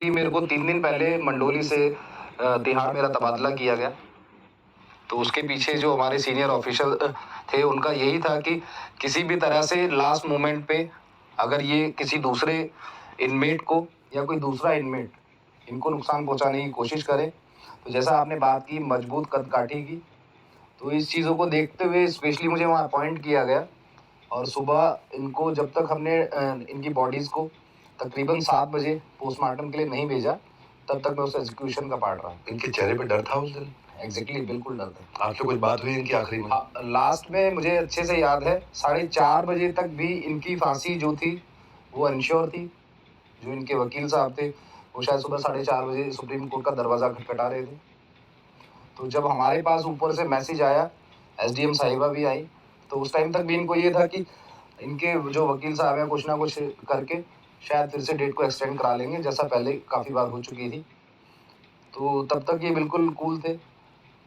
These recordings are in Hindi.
कि मेरे को 3 दिन पहले मंडोली से तिहाड़ मेरा तबादला किया गया। तो उसके पीछे जो हमारे सीनियर ऑफिसर थे, उनका यही था कि किसी भी तरह से लास्ट मोमेंट पे अगर ये किसी दूसरे इनमेट को या कोई दूसरा इनमेट इनको नुकसान पहुंचाने की कोशिश करे, तो जैसा आपने बात की मजबूत कदकाठी की, तो इस चीज़ों को देखते हुए स्पेशली मुझे वहाँ अपॉइंट किया गया और सुबह इनको जब तक हमने इनकी बॉडीज़ को तकरीबन 7 बजे पोस्टमार्टम के लिए नहीं भेजा, तब तक मैं उस एग्जीक्यूशन का पार्ट रहा। इनके चेहरे पे डर था उस दिन? एग्जैक्टली बिल्कुल डर था। आपसे कुछ बात हुई इनकी आखिरी में? लास्ट में मुझे अच्छे से याद है 4:30 बजे तक भी इनकी फांसी जो थी वो अनश्योर थी। जो इनके वकील साहब थे वो शायद सुबह 4:30 बजे सुप्रीम कोर्ट का दरवाज़ा खटखटा रहे थे। तो जब हमारे पास ऊपर से मैसेज आया, एसडीएम साहिबा भी आई, तो उस टाइम तक भी इनको ये था कि इनके जो वकील साहब हैं कुछ ना कुछ करके शायद फिर से डेट को एक्सटेंड करा लेंगे, जैसा पहले काफ़ी बार हो चुकी थी। तो तब तक ये बिल्कुल कूल थे।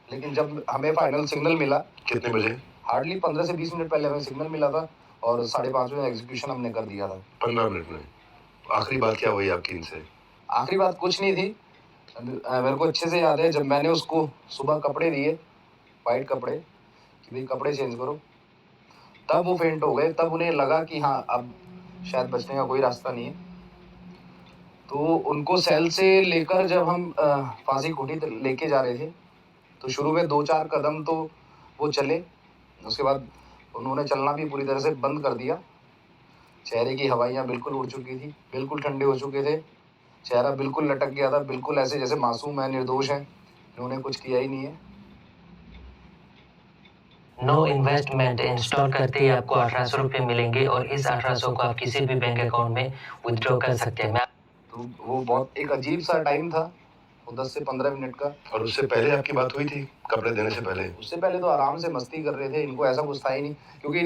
लेकिन जब हमें फाइनल सिग्नल मिला, कितने बजे? हार्डली 15 से 20 मिनट पहले हमें सिग्नल मिला था और 5:30 में एग्जीक्यूशन हमने कर दिया था। 15 मिनट में? आखिरी बात क्या हुई आपकी इनसे? आखिरी बात कुछ नहीं थी। मेरे को अच्छे से याद है जब मैंने उसको सुबह कपड़े दिए, वाइट कपड़े, कि भाई कपड़े चेंज करो, तब वो फेंट हो गए। तब उन्हें लगा कि हाँ अब शायद बचने का कोई रास्ता नहीं है। तो उनको सेल से लेकर जब हम फांसी कुटी लेके जा रहे थे, तो शुरू में 2-4 कदम तो वो चले, उसके बाद उन्होंने चलना भी पूरी तरह से बंद कर दिया। चेहरे की हवाइयाँ बिल्कुल उड़ चुकी थी, बिल्कुल ठंडे हो चुके थे, चेहरा बिल्कुल लटक गया था, बिल्कुल ऐसे जैसे मासूम है, निर्दोष है, इन्होंने कुछ किया ही नहीं है। नो इन्वेस्टमेंट इंस्टॉल करते ही आपको 1800 रुपये मिलेंगे और इस 1800 को आप किसी भी बैंक अकाउंट में विथड्रॉ कर सकते हैं। तो वो बहुत एक अजीब सा टाइम था, वो 10 से 15 मिनट का। और उससे पहले आपकी बात हुई थी कपड़े देने से पहले? उससे पहले तो आराम से मस्ती कर रहे थे, इनको ऐसा कुछ था ही नहीं, क्योंकि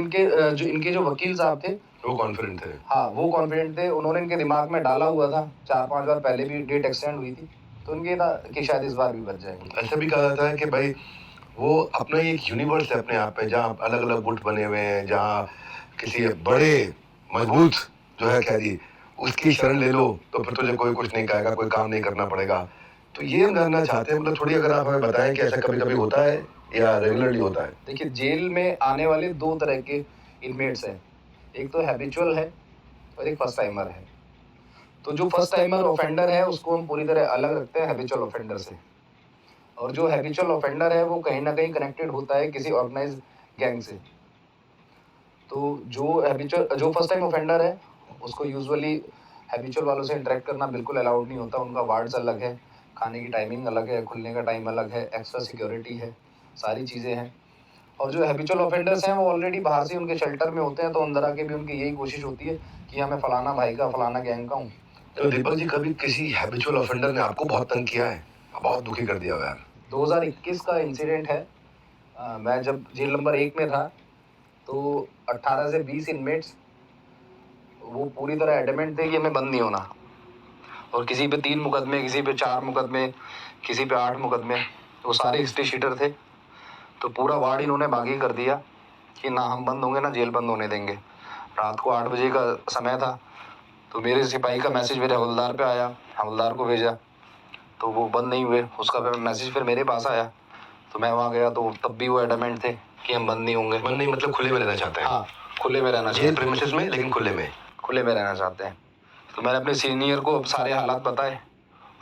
इनके जो वकील साहब थे वो कॉन्फिडेंट थे। हाँ, वो कॉन्फिडेंट थे। उन्होंने इनके दिमाग में डाला हुआ था, 4-5 बार पहले भी डेट एक्सटेंड हुई थी, तो इनके था कि शायद इस बार भी बच जाएंगे। ऐसा भी कहा जाता है कि भाई वो अपना एक यूनिवर्स है अपने आप में, जहाँ अलग अलग गुट बने हुए हैं, जहाँ किसी बड़े मजबूत जो है कैदी उसकी शरण ले लो तो फिर तुझे कोई कुछ नहीं कहेगा, कोई काम नहीं करना पड़ेगा। तो ये हम जानना चाहते हैं, मतलब थोड़ी अगर आप हमें बताएं कि ऐसा कभी कभी होता है या रेगुलरली होता है? देखिए, जेल में आने वाले 2 तरह के इनमेट्स हैं, एक तो हैबिचुअल है और एक फर्स्ट टाइमर है। तो जो फर्स्ट टाइमर ऑफेंडर है उसको हम पूरी तरह अलग रखते हैं हैबिचुअल ऑफेंडर से, और जो हैबिचुअल ऑफेंडर है वो कहीं ना कहीं कनेक्टेड होता है किसी ऑर्गेनाइज्ड गैंग से। तो जो फर्स्ट टाइम ऑफेंडर है उसको यूजुअली हैबिचुअल वालों से इंटरेक्ट करना बिल्कुल अलाउड नहीं होता। उनका वार्ड्स अलग है, खाने की टाइमिंग अलग है, खुलने का टाइम अलग है, एक्स्ट्रा सिक्योरिटी है, सारी चीज़ें हैं। और जो हैबिचुअल ऑफेंडर्स हैं वो ऑलरेडी बाहर से उनके शेल्टर में होते हैं, तो अंदर आके भी उनकी यही कोशिश होती है कि हाँ मैं फलाना भाई का, फलाना गैंग का हूँ। तो दीपक जी, कभी किसी हैबिचुअल ऑफेंडर ने आपको बहुत तंग किया है, बहुत दुखी कर दिया हुआ है? 2021 का इंसिडेंट है। मैं जब जेल नंबर 1 में था तो 18 से 20 इनमेट्स वो पूरी तरह एडमेंट थे कि हमें बंद नहीं होना, और किसी पे 3 मुकदमे, किसी पे 4 मुकदमे, किसी पे 8 मुकदमे, वो सारे हिस्ट्री शीटर थे। तो पूरा वार्ड इन्होंने बागी कर दिया कि ना हम बंद होंगे ना जेल बंद होने देंगे। रात को 8 बजे का समय था, तो मेरे सिपाही का मैसेज मेरे हवलदार पे आया, हवलदार को भेजा, तो वो बंद नहीं हुए। उसका मैसेज फिर मेरे पास आया, तो मैं वहाँ गया, तो तब भी वो एडमेंट थे कि हम बंद नहीं होंगे। बंद नहीं मतलब खुले में रहना चाहते हैं? हाँ, खुले में रहना जेल चाहते हैं, प्रीमिसेस में, लेकिन खुले में रहना चाहते हैं। तो मैंने अपने सीनियर को सारे हालात बताए,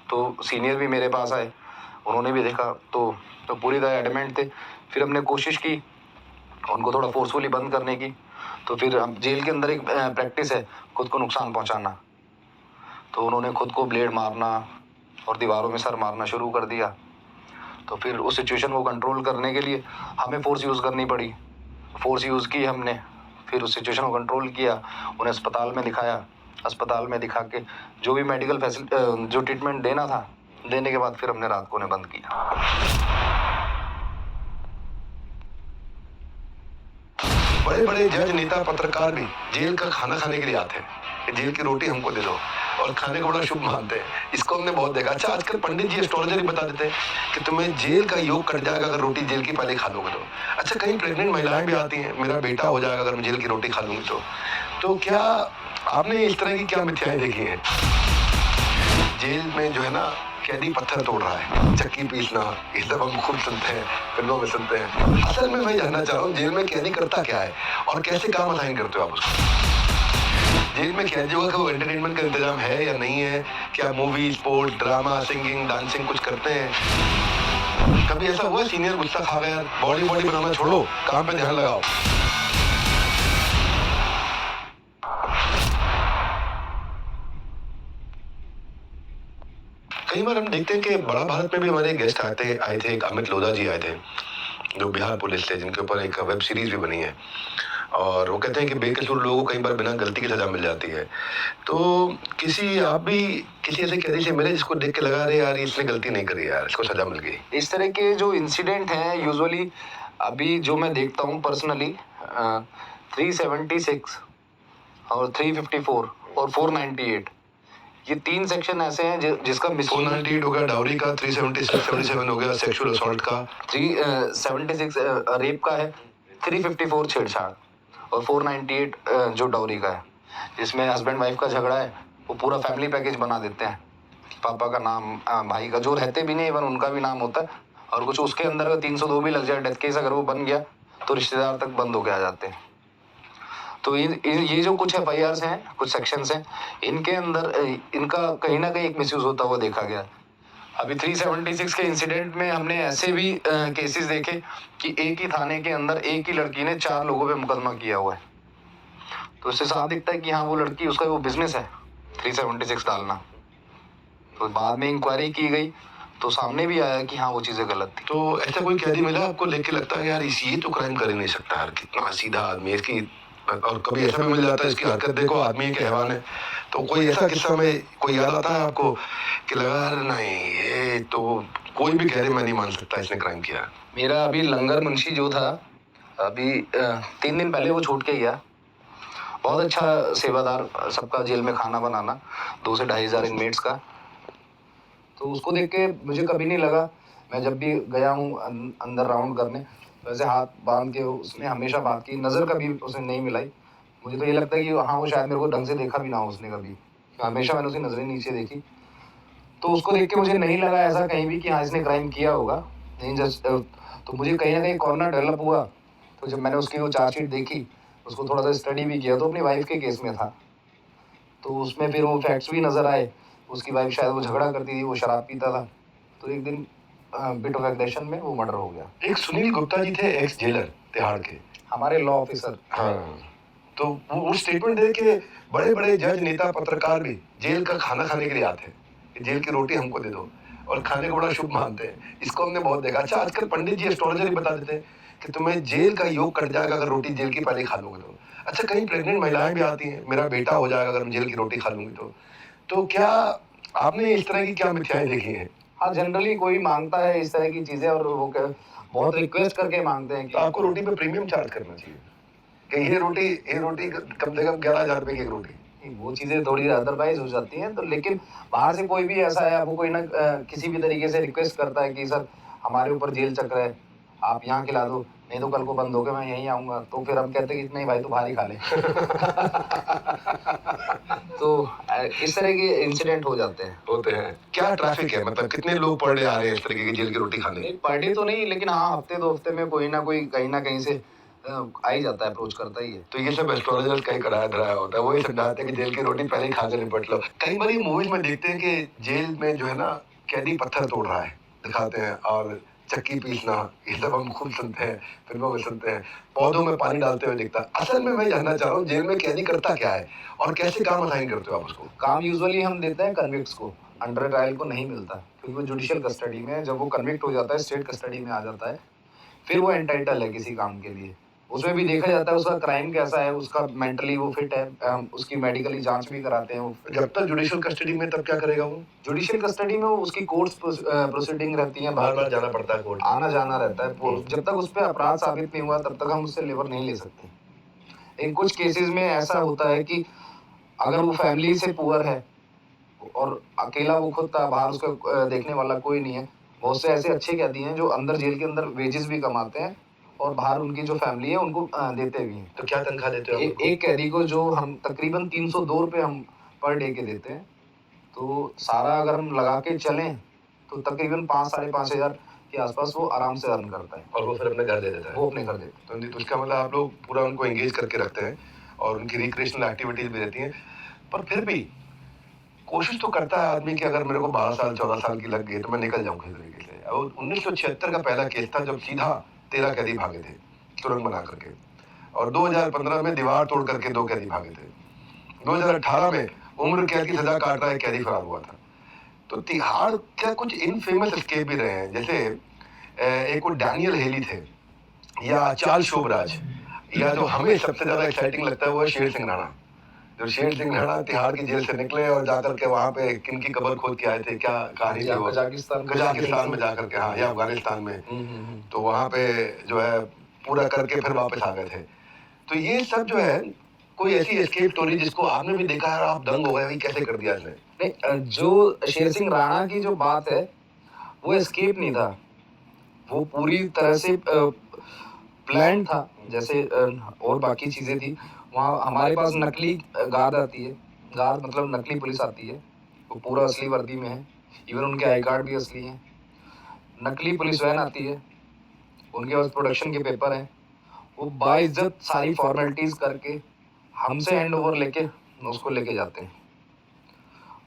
तो सीनियर भी मेरे पास आए, उन्होंने भी देखा, तो पूरी तरह एडमेंट थे। फिर हमने कोशिश की उनको थोड़ा फोर्सफुली बंद करने की। तो फिर हम जेल के अंदर एक प्रैक्टिस है खुद को नुकसान पहुंचाना, तो उन्होंने खुद को ब्लेड मारना और दीवारों में सर मारना शुरू कर दिया। तो फिर उस सिचुएशन को कंट्रोल करने के लिए हमें फोर्स यूज़ करनी पड़ी, फोर्स यूज़ की हमने, फिर उस सिचुएशन को कंट्रोल किया, उन्हें अस्पताल में दिखाया, अस्पताल में दिखा के जो भी मेडिकल फैसिलिटी, जो ट्रीटमेंट देना था, देने के बाद फिर हमने रात को उन्हें बंद किया। बड़े बड़े जज, नेता, पत्रकार भी जेल का खाना खाने के लिए आते हैं, जेल की रोटी हमको दे दो, और खाने को बड़ा शुभ मानते हैं। इसको हमने बहुत देखा। अच्छा, आजकल पंडित जी एस्ट्रोलॉजर ही बता देते हैं कि तुम्हें जेल का योग कट जाएगा अगर रोटी जेल की पहले खा लोगे तो। अच्छा, कहीं प्रेग्नेंट महिलाएं भी आती हैं, मेरा बेटा हो जाएगा अगर मैं जेल की रोटी खा लूंगी तो क्या आपने इस तरह की क्या मिथ्याएं देखी हैं? जेल में जो है ना कैदी पत्थर तोड़ रहा है, चक्की पीसना, ये सब हम खूब सुनते हैं, फिल्मों में सुनते हैं। असल में मैं जानना चाह रहा हूँ जेल में कैदी करता क्या है और कैसे काम असाइन करते हो आप उसको? जेल में कैदियों का एंटरटेनमेंट का इंतजाम है या नहीं है? क्या movie, sport, drama, singing, dancing कुछ करते हैं? कभी ऐसा हुआ सीनियर गुस्सा खा गया, बॉडी बनाना छोड़ो, काम पे ध्यान लगाओ? कई बार हम देखते हैं कि बड़ा भारत में भी हमारे गेस्ट आए थे, एक अमित लोधा जी आए थे जो बिहार पुलिस थे, जिनके ऊपर एक वेब सीरीज भी बनी है। और वो कहते हैं कि बेकसूर लोगों को कई बार बिना गलती की सजा मिल जाती है। तो आप भी किसी ऐसे कैदी से मिले जिसको देख के लगा रहे यार इसने गलती नहीं करी, यार इसको सजा मिल गई? इस तरह के जो इंसिडेंट हैं यूजुअली अभी जो मैं देखता हूँ पर्सनली 376 और 354 और 498 ये 3 सेक्शन ऐसे हैं जिसका 498 हो गया डाउरी का, 377 हो गया सेक्सुअल असॉल्ट का, 376 रेप का है, 354 छेड़छाड़ और 498 जो डाउरी का है, जिसमें हस्बैंड वाइफ का झगड़ा है वो पूरा फैमिली पैकेज बना देते हैं। पापा का नाम, भाई का, जो रहते भी नहीं इवन उनका भी नाम होता है, और कुछ उसके अंदर का 302 भी लग जाए डेथ केस अगर वो बन गया तो रिश्तेदार तक बंद होके आ जाते हैं। तो ये जो कुछ FIRs हैं, कुछ सेक्शंस हैं, इनके अंदर इनका कहीं ना कहीं एक मिसयूज होता हुआ देखा गया। अभी 376 के इंसिडेंट में हमने ऐसे भी केसेस देखे कि एक ही थाने के अंदर एक ही लड़की ने 4 लोगों पे मुकदमा किया हुआ है। तो इससे साफ दिखता है कि हाँ वो लड़की, उसका वो बिजनेस है 376 डालना। तो बाद में इंक्वायरी की गई तो सामने भी आया कि हाँ वो चीज़ें गलत थी। तो ऐसा कोई कैदी मिला आपको लेके लगता है यार ये तो क्राइम कर ही नहीं सकता यार, कितना सीधा आदमी है इसकी, और कभी ऐसा भी मिल जाता है इसकी हरकत देखो आदमी एक हैवान है, तो कोई ऐसा किस्सा में कोई याद आता है आपको कि लगा यार नहीं ये तो कोई भी कैदी मैं नहीं मान सकता इसने क्राइम किया? मेरा अभी लंगर मुंशी जो था, अभी 3 दिन पहले वो छूट के गया। बहुत अच्छा सेवादार, सबका जेल में खाना बनाना, 2 से 2,500 इनमेट्स का। तो उसको देख के मुझे कभी नहीं लगा, मैं जब भी गया हूँ अंदर राउंड करने वैसे हाथ बांध के उसने हमेशा बात की, नज़र कभी उसने नहीं मिलाई। मुझे तो ये लगता है कि हाँ वो शायद मेरे को ढंग से देखा भी ना हो उसने कभी, हमेशा मैंने उसकी नज़रें नीचे देखी। तो उसको देख के मुझे नहीं लगा ऐसा कहीं भी कि हाँ इसने क्राइम किया होगा, नहीं जस्ट तो मुझे कहीं ना कहीं कॉर्नर डेवलप हुआ। तो जब मैंने उसकी वो चार्जशीट देखी, उसको थोड़ा सा स्टडी भी किया, तो अपनी वाइफ के केस में था, तो उसमें फिर वो फैक्ट्स भी नज़र आए। उसकी वाइफ शायद वो झगड़ा करती थी, वो शराब पीता था, तो एक दिन बिट ऑफ एग्रेशन में वो मर्डर हो गया। एक सुनील गुप्ता जी थे, एक्स जेलर तिहाड़ के, हमारे लॉ ऑफिसर। हाँ, तो वो स्टेटमेंट दे के बड़े बड़े जज, नेता, पत्रकार भी जेल का खाना खाने के लिए आते हैं, जेल की रोटी हमको दे दो, और खाने को बड़ा शुभ मानते हैं। इसको हमने बहुत देखा। अच्छा आजकल पंडित जी एस्ट्रोलॉजर ही बता देते हैं कि तुम्हें जेल का योग कट जाएगा अगर रोटी जेल की पहले खा लोगे तो। अच्छा कहीं प्रेग्नेंट महिलाएं भी आती हैं, मेरा बेटा हो जाएगा अगर मैं जेल की रोटी खा लूंगी तो क्या आपने इस तरह की क्या मिथ्याएं देखी हैं? हाँ, जनरली कोई मांगता है इस तरह की चीजें और वो बहुत रिक्वेस्ट करके मांगते हैं कि तो आपको रोटी पे प्रीमियम चार्ज करना चाहिए कि ये रोटी कम से कम 11,000 रुपए की एक रोटी। वो चीजें थोड़ी अदरवाइज हो जाती हैं। तो लेकिन बाहर से कोई भी ऐसा है, आपको कोई ना किसी भी तरीके से रिक्वेस्ट करता है कि सर हमारे ऊपर जेल चक्र है, आप यहाँ खिला दो, नहीं तो कल को बंद हो गया मैं यहीं आऊंगा, तो फिर हम कहते हैं कि नहीं भाई तो बाहर ही खा ले। तो इस तरह के इंसिडेंट हो जाते हैं। होते हैं। क्या ट्रैफिक है, मतलब कितने लोग पर डे आ रहे हैं इस तरीके की जेल की रोटी खाने? पर डे तो नहीं, लेकिन हाँ हफ्ते 2 हफ्ते में कोई ना कोई कहीं ना कहीं से आ ही जाता है, अप्रोच करता ही है। तो ये सब एस्ट्रोलॉजर्स का ही कराया धराया होता है, वही समझाते हैं कि जेल की रोटी पहले ही खा के निपट लो। कई बार मूवीज में देखते हैं कि जेल में जो है ना कैदी पत्थर तोड़ रहा है, दिखाते हैं, और चक्की पीसना, ये सब हम खूब सुनते हैं, फिल्मों में सुनते हैं, पौधों में पानी डालते हुए दिखता। असल में मैं जानना चाह रहा हूँ जेल में कैदी करता क्या है और कैसे काम असाइन करते हो आप उसको? काम यूजुअली हम देते हैं कन्विक्ट्स को, अंडर ट्रायल को नहीं मिलता, क्योंकि वो जुडिशियल कस्टडी में है। जब वो कन्विक्ट हो जाता है, स्टेट कस्टडी में आ जाता है, फिर वो एंटाइटल है किसी काम के लिए। उसमें भी देखा जाता है उसका क्राइम कैसा है, उसका मेंटली वो फिट है, हम उसकी मेडिकली जांच भी कराते हैं। वो जब तक जुडिशियल कस्टडी में तब क्या करेगा वो? जुडिशियल कस्टडी में वो उसकी कोर्ट्स प्रोसीडिंग रहती है, बार बार जाना पड़ता है कोर्ट, आना जाना रहता है। जब तक उस पर अपराध साबित नहीं हुआ तब तक हम उससे लेबर नहीं ले सकते। लेकिन कुछ केसेस में ऐसा होता है कि अगर वो फैमिली से पुअर है और अकेला वो खुद था, बाहर उसका देखने वाला कोई नहीं है, बहुत से ऐसे अच्छे कैदी हैं जो अंदर जेल के अंदर वेजेस भी कमाते हैं और बाहर उनकी जो फैमिली है उनको देते भी हैं। तो क्या तनख्वाह देते हो? एक कैदी को जो हम तकरीबन 302 रुपये हम पर डे के देते हैं, तो सारा अगर हम लगा के चलें तो तकरीबन 5-5,500 के आसपास वो आराम से अर्न करता है, और वो फिर अपने घर दे देता है। वो अपने घर देता है। तो उसका मतलब आप लोग पूरा उनको एंगेज करके रखते हैं और उनकी रिक्रिएशनल एक्टिविटीज भी रहती हैं, पर फिर भी कोशिश तो करता है आदमी कि अगर मेरे को 12 साल 14 साल की लग गई तो मैं निकल जाऊं किसी तरीके से। और 1976 का पहला केस था जब सीधा 13 कैदी भागे थे सुरंग बना करके, और 2015 में दीवार तोड़ करके 2 कैदी भागे थे। 2018 में उम्र कैद की सजा काट रहा एक कैदी फरार हुआ था। तो तिहाड़ क्या कुछ इनफेमस एस्केप भी रहे हैं, जैसे एक वो डैनियल हेली थे, या चार्ल शोभराज, या जो हमें सबसे ज्यादा एक्साइटिंग लगता है वो है शेर सिंह राणा। जो शेर सिंह राणा तिहाड़ की जेल से निकले और जाकर के वहां पे किन की कब्र खोद के आए थे, क्या कहानी थी वो? कजाकिस्तान में जाकर के, हाँ, या अफगानिस्तान में। तो वहां पे जो है पूरा करके फिर वापस आ गए थे। तो ये सब जो है कोई ऐसी एस्केप स्टोरी जिसको आपने भी देखा है और आप दंग हो गए भाई कैसे कर दिया इसने? नहीं, जो शेर सिंह राणा की जो बात है वो एस्केप नहीं था, वो पूरी तरह से प्लान था। जैसे और बाकी चीजें थी, वहाँ हमारे पास नकली गार्ड आती है, गार्ड मतलब नकली पुलिस आती है, वो पूरा असली वर्दी में है, इवन उनके आई कार्ड भी असली हैं। नकली पुलिस वैन आती है, उनके पास प्रोडक्शन के पेपर हैं, वो बाइज्जत सारी फॉर्मेलिटीज करके हमसे हैंड ओवर लेके उसको लेके जाते हैं।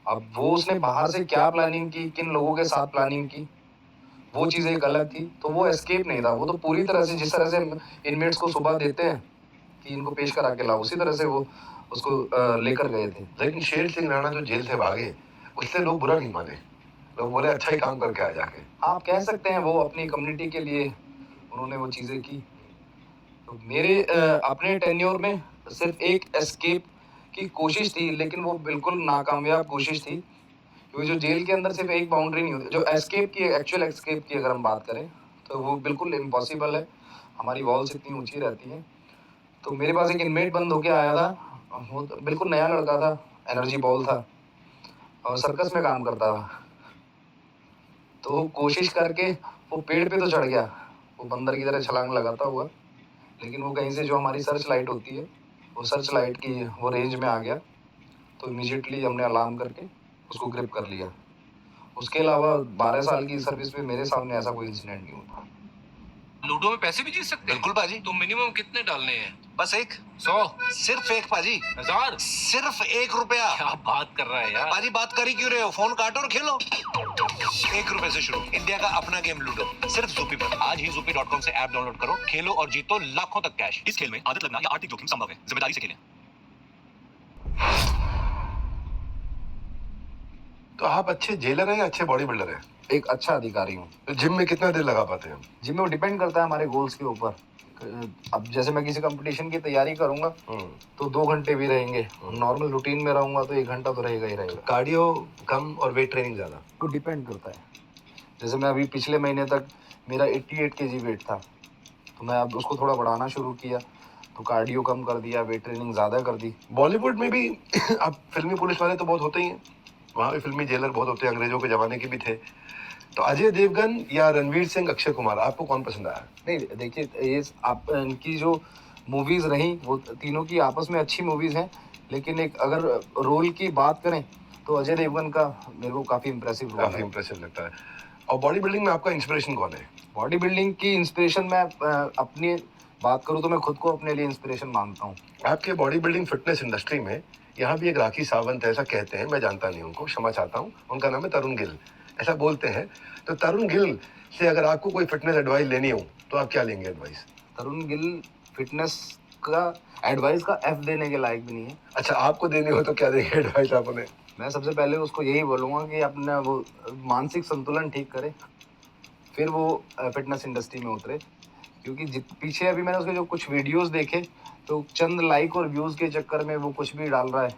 अब वो उसने बाहर से क्या प्लानिंग की, किन लोगों के साथ प्लानिंग की, वो चीज़ एक अलग थी। तो वो एस्केप नहीं था, वो तो पूरी तरह से जिस तरह से इनमेट्स को सुबह देते हैं कि इनको पेश करा के लाओ, उसी तरह से वो उसको लेकर गए थे। लेकिन शेर सिंह राणा जो जेल से भागे उससे लोग बुरा नहीं माने, लोग बोले अच्छा ही काम करके आ जाके। आप कह सकते हैं वो अपनी कम्युनिटी के लिए उन्होंने वो चीज़ें की। तो मेरे अपने टेन्योर में सिर्फ एक एस्केप की कोशिश थी, लेकिन वो बिल्कुल नाकामयाब कोशिश थी, क्योंकि जो जेल के अंदर सिर्फ एक बाउंड्री नहीं होती। जो एस्केप की, एक्चुअल एस्केप की अगर हम बात करें तो वो बिल्कुल इम्पॉसिबल है, हमारी वॉल्स इतनी ऊंची रहती हैं। तो मेरे पास एक इनमेट बंद होके आया था, वो तो बिल्कुल नया लड़का था, एनर्जी बॉल था और सर्कस में काम करता था। तो कोशिश करके वो पेड़ पे तो चढ़ गया, वो बंदर की तरह छलांग लगाता हुआ, लेकिन वो कहीं से जो हमारी सर्च लाइट होती है, वो सर्च लाइट की वो रेंज में आ गया। तो इमीडिएटली हमने अलार्म करके उसको ग्रिप कर लिया। उसके अलावा 12 साल की सर्विस में मेरे सामने ऐसा कोई इंसिडेंट नहीं हुआ। लूडो में पैसे भी जीत सकते हैं? बिल्कुल पाजी। तो मिनिमम कितने डालने हैं? बस एक, 100, सिर्फ एक पाजी, 1000? सिर्फ 1 रुपया। क्या बात कर रहा है यार। पाजी बात कर ही क्यों रहे हो, फोन काटो और खेलो। 1 रुपए से शुरू, इंडिया का अपना गेम लूडो, सिर्फ ज़ूपी पर। आज ही ज़ूपी.com से ऐप डाउनलोड करो, खेलो और जीतो लाखों तक कैश। इस खेल में आदत लगना या आर्थिक जोखिम संभव है, जिम्मेदारी से खेलें। तो आप अच्छे जेलर हैं या अच्छे बॉडी बिल्डर हैं? एक अच्छा अधिकारी हूँ। तो जिम में कितना देर लगा पाते हैं? जिम में वो डिपेंड करता है हमारे गोल्स के ऊपर। अब जैसे मैं किसी कंपटीशन की तैयारी करूंगा तो 2 घंटे भी रहेंगे, नॉर्मल रूटीन में रहूंगा तो 1 घंटा तो रहेगा ही रहेगा। कार्डियो कम और वेट ट्रेनिंग ज्यादा? वो डिपेंड करता है। जैसे मैं अभी पिछले महीने तक मेरा 88 kg वेट था, तो मैं अब उसको थोड़ा बढ़ाना शुरू किया, तो कार्डियो कम कर दिया, वेट ट्रेनिंग ज़्यादा कर दी। बॉलीवुड में भी अब फिल्मी पुलिस वाले तो बहुत होते ही हैं, वहाँ पे फिल्मी जेलर बहुत होते हैं, अंग्रेजों के जमाने के भी थे। तो अजय देवगन या रणवीर सिंह, अक्षय कुमार, आपको कौन पसंद आया? नहीं देखिए, ये आप इनकी जो मूवीज़ रही वो तीनों की आपस में अच्छी मूवीज़ हैं, लेकिन एक अगर रोल की बात करें तो अजय देवगन का मेरे को काफ़ी इंप्रेसिव रोल काफी है। इंप्रेसिव लगता है। और बॉडी बिल्डिंग में आपका इंस्पिरेशन कौन है? बॉडी बिल्डिंग की इंस्पिरेशन मैं अपनी बात करूँ तो मैं खुद को अपने लिए इंस्पिरेशन मानता हूँ। आपके बॉडी बिल्डिंग फिटनेस इंडस्ट्री में यहाँ भी एक राखी सावंत ऐसा कहते हैं, मैं जानता नहीं उनको, क्षमा चाहता हूँ, उनका नाम है तरुण गिल, ऐसा बोलते हैं। तो तरुण गिल से अगर आपको कोई फिटनेस एडवाइस लेनी हो तो आप क्या लेंगे एडवाइस? तरुण गिल फिटनेस का एडवाइस का एफ देने के लायक भी नहीं है। अच्छा, आपको देनी हो तो क्या देंगे एडवाइस आप उन्हें? मैं सबसे पहले उसको यही बोलूँगा कि अपना वो मानसिक संतुलन ठीक करे, फिर वो फिटनेस इंडस्ट्री में उतरे। क्योंकि पीछे अभी मैंने उसके जो कुछ वीडियोस देखे तो चंद लाइक और व्यूज़ के चक्कर में वो कुछ भी डाल रहा है,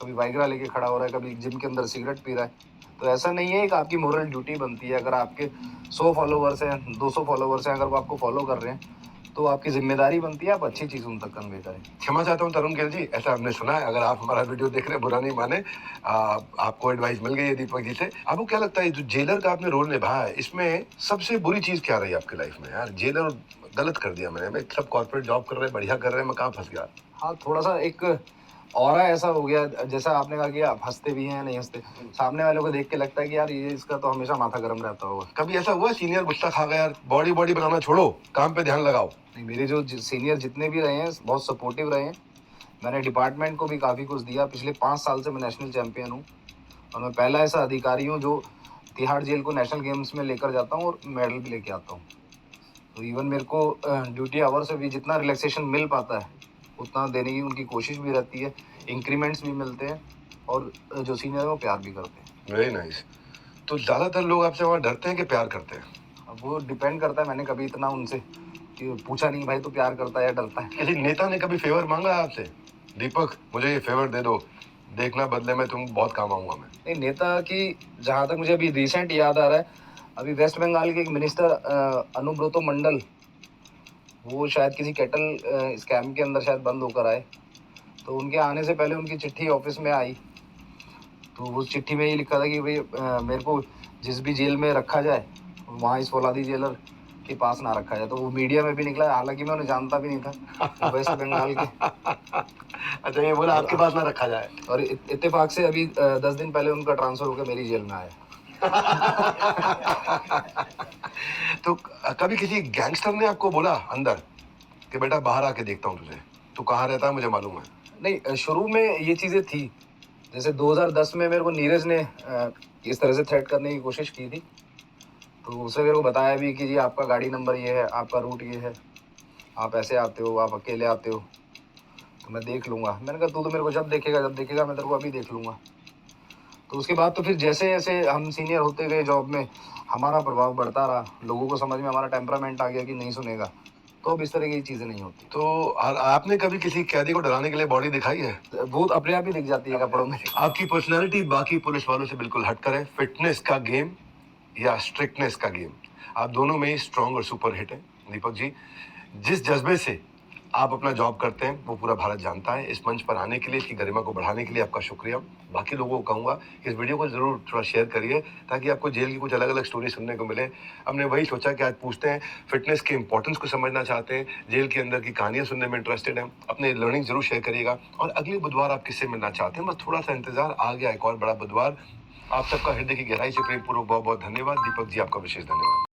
कभी वाइग्रा लेके खड़ा हो रहा है, कभी जिम के अंदर सिगरेट पी रहा है। तो ऐसा नहीं है कि आपकी मोरल ड्यूटी बनती है, अगर आपके 100 फॉलोवर्स हैं, 200 फॉलोवर्स हैं, अगर वो आपको फॉलो कर रहे हैं तो आपकी जिम्मेदारी बनती है आप अच्छी चीज़ उन तक कन्वे करें। क्षमा चाहता हूँ तरुण गिल जी, ऐसा हमने सुना है, अगर आप हमारा वीडियो देख रहे हैं बुरा नहीं माने, आपको एडवाइस मिल गई है दीपक जी से। आपको क्या लगता है जो जेलर का आपने रोल निभाया है, इसमें सबसे बुरी चीज़ क्या रही आपकी लाइफ में? यार जेलर गलत कर दिया मैंने, मैं सब कॉर्पोरेट जॉब कर रहे हैं, बढ़िया कर रहे हैं, मैं कहाँ फंस गया? हाँ, थोड़ा सा एक और ऐसा हो गया, जैसा आपने कहा कि आप हंसते भी हैं नहीं हंसते, सामने वालों को देख के लगता है कि यार ये इसका तो हमेशा माथा गर्म रहता होगा। कभी ऐसा हुआ सीनियर गुस्सा खा गया, यार बॉडी बॉडी बनाना छोड़ो, काम पे ध्यान लगाओ? नहीं, मेरे जो सीनियर जितने भी रहे हैं बहुत सपोर्टिव रहे हैं। मैंने डिपार्टमेंट को भी काफ़ी कुछ दिया। पिछले 5 साल से मैं नेशनल चैंपियन हूँ और मैं पहला ऐसा अधिकारी हूँ जो तिहाड़ जेल को नेशनल गेम्स में लेकर जाता हूँ और मेडल भी लेके आता हूँ। तो इवन मेरे को ड्यूटी आवर से भी जितना रिलैक्सेशन मिल पाता है उतना देने की उनकी कोशिश भी रहती है। इंक्रीमेंट्स भी मिलते हैं और जो सीनियर है वो प्यार भी करते हैं। Very nice. तो ज्यादातर लोग आपसे वहाँ डरते हैं कि प्यार करते हैं? अब वो डिपेंड करता है। मैंने कभी इतना उनसे कि पूछा नहीं भाई तो प्यार करता है या डरता है। किसी नेता ने कभी फेवर मांगा है आपसे, दीपक मुझे ये फेवर दे दो, देखना बदले में तुम बहुत काम आऊंगा मैं? नहीं, नेता की जहाँ तक मुझे अभी रिसेंट याद आ रहा है, अभी वेस्ट बंगाल के एक मिनिस्टर अनुब्रतो मंडल, वो शायद किसी कैटल स्कैम के अंदर शायद बंद होकर आए। तो उनके आने से पहले उनकी चिट्ठी ऑफिस में आई। तो उस चिट्ठी में ये लिखा था कि भाई मेरे को जिस भी जेल में रखा जाए वहाँ इस फौलादी जेलर के पास ना रखा जाए। तो वो मीडिया में भी निकला, हालांकि मैं उन्हें जानता भी नहीं था, वेस्ट बंगाल के। अच्छा, ये बोला आपके पास ना रखा जाए। और इत्तेफाक से अभी 10 दिन पहले उनका ट्रांसफर होकर मेरी जेल में आया। तो कभी किसी गैंगस्टर ने आपको बोला अंदर कि बेटा बाहर आके देखता हूँ तुझे, तू कहाँ रहता है मुझे मालूम है? नहीं, शुरू में ये चीज़ें थी। जैसे 2010 में मेरे को नीरज ने इस तरह से थ्रेट करने की कोशिश की थी। तो उसने मेरे को बताया भी कि जी आपका गाड़ी नंबर ये है, आपका रूट ये है, आप ऐसे आते हो, आप अकेले आते हो, तो मैं देख लूँगा। मैंने कहा तू तो मेरे को जब देखेगा मैं तेरे को अभी देख लूँगा। तो उसके बाद तो फिर जैसे जैसे हम सीनियर होते गए जॉब में, हमारा प्रभाव बढ़ता रहा, लोगों को समझ में हमारा टेम्परामेंट आ गया कि नहीं सुनेगा, तो अब इस तरह की चीज़ें नहीं होती। तो आपने कभी किसी कैदी को डराने के लिए बॉडी दिखाई है? भूत अपने आप ही दिख जाती है कपड़ों में। आपकी पर्सनालिटी बाकी पुलिस वालों से बिल्कुल हट कर है। फिटनेस का गेम या स्ट्रिक्टनेस का गेम, आप दोनों में ही स्ट्रॉन्ग और सुपर हिट है। दीपक जी, जिस जज्बे से आप अपना जॉब करते हैं वो पूरा भारत जानता है। इस मंच पर आने के लिए, इसकी गरिमा को बढ़ाने के लिए आपका शुक्रिया। बाकी लोगों को कहूँगा कि इस वीडियो को जरूर थोड़ा शेयर करिए ताकि आपको जेल की कुछ अलग अलग स्टोरी सुनने को मिले। हमने वही सोचा कि आज पूछते हैं, फिटनेस के इंपॉर्टेंस को समझना चाहते हैं, जेल के अंदर की कहानियां सुनने में इंटरेस्टेड हैं, अपने लर्निंग जरूर शेयर करिएगा। और अगले बुधवार आप किससे मिलना चाहते हैं, बस थोड़ा सा इंतजार, आ गया एक और बड़ा बुधवार। आप सबका हृदय की गहराई से प्रेमपूर्वक बहुत बहुत धन्यवाद। दीपक जी, आपका विशेष धन्यवाद।